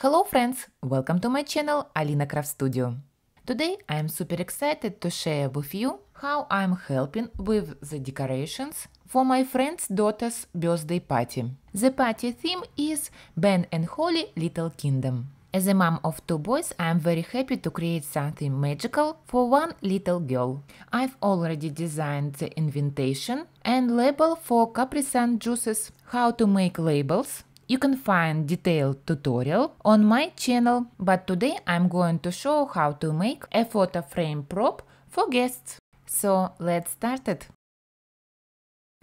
Hello friends, welcome to my channel Alina Craft Studio. Today I am super excited to share with you how I am helping with the decorations for my friend's daughter's birthday party. The party theme is Ben and Holly Little Kingdom. As a mom of two boys, I am very happy to create something magical for one little girl. I've already designed the invitation and label for Capri Sun juices, how to make labels. You can find detailed tutorial on my channel, but today I'm going to show how to make a photo frame prop for guests. So let's start it.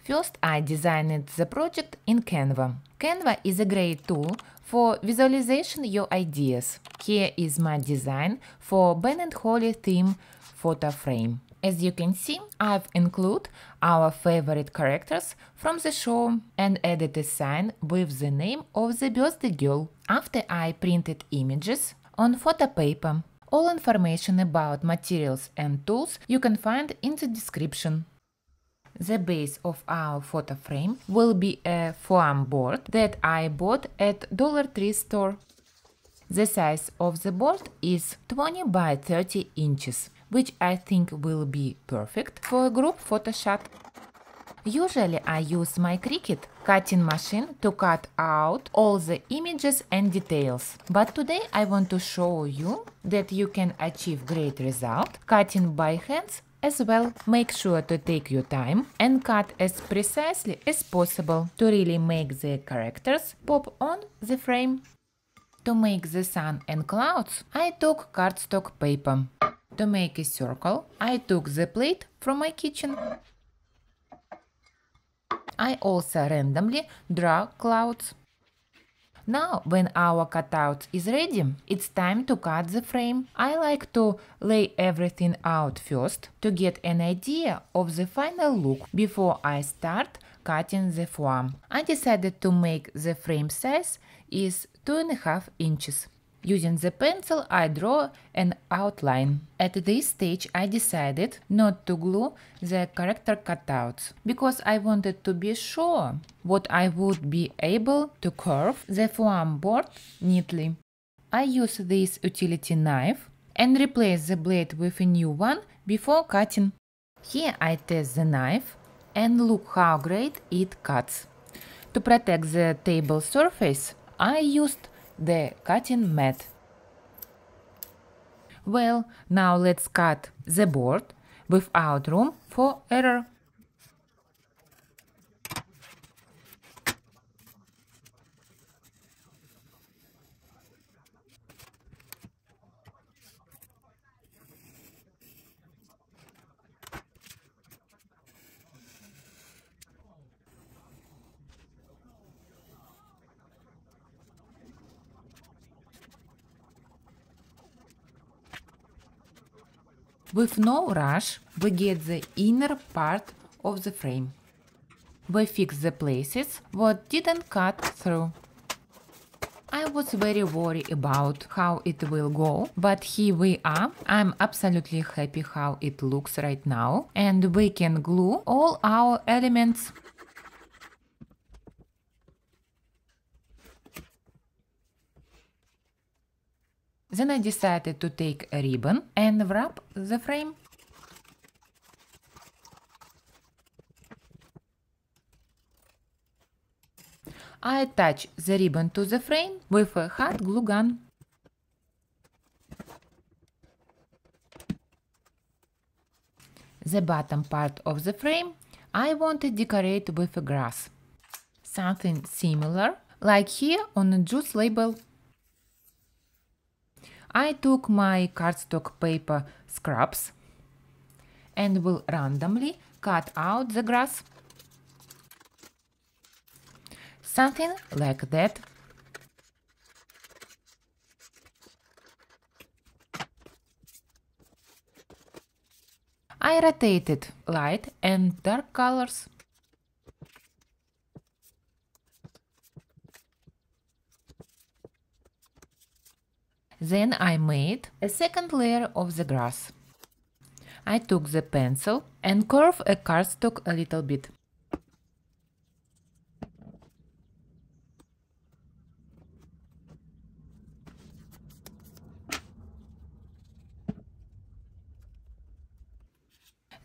First, I designed the project in Canva. Canva is a great tool for visualization your ideas. Here is my design for Ben and Holly theme photo frame. As you can see, I've included our favorite characters from the show and added a sign with the name of the birthday girl. After I printed images on photo paper, all information about materials and tools you can find in the description. The base of our photo frame will be a foam board that I bought at Dollar Tree store. The size of the board is 20 by 30 inches, which I think will be perfect for a group photo shot. Usually I use my Cricut cutting machine to cut out all the images and details, but today I want to show you that you can achieve great result cutting by hands as well. Make sure to take your time and cut as precisely as possible to really make the characters pop on the frame. To make the sun and clouds, I took cardstock paper. To make a circle, I took the plate from my kitchen. I also randomly draw clouds. Now, when our cutout is ready, it's time to cut the frame. I like to lay everything out first to get an idea of the final look before I start cutting the foam. I decided to make the frame size is 2.5 inches. Using the pencil, I draw an outline. At this stage, I decided not to glue the character cutouts, because I wanted to be sure what I would be able to curve the foam board neatly. I use this utility knife and replace the blade with a new one before cutting. Here I test the knife and look how great it cuts. To protect the table surface, I used the cutting mat. Well, now let's cut the board without room for error. With no rush, we get the inner part of the frame. We fix the places what didn't cut through. I was very worried about how it will go, but here we are. I'm absolutely happy how it looks right now, and we can glue all our elements. Then I decided to take a ribbon and wrap the frame. I attach the ribbon to the frame with a hot glue gun. The bottom part of the frame I want to decorate with a grass. Something similar, like here on the juice label. I took my cardstock paper scraps and will randomly cut out the grass. Something like that. I rotated light and dark colors. Then I made a second layer of the grass. I took the pencil and curved a cardstock a little bit.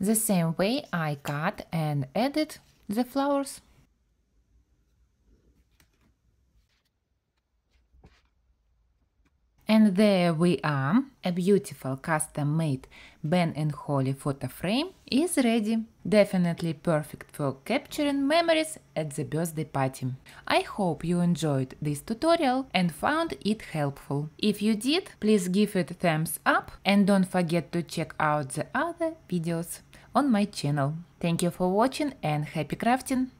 The same way I cut and added the flowers. And there we are, a beautiful custom-made Ben and Holly photo frame is ready. Definitely perfect for capturing memories at the birthday party. I hope you enjoyed this tutorial and found it helpful. If you did, please give it a thumbs up and don't forget to check out the other videos on my channel. Thank you for watching and happy crafting!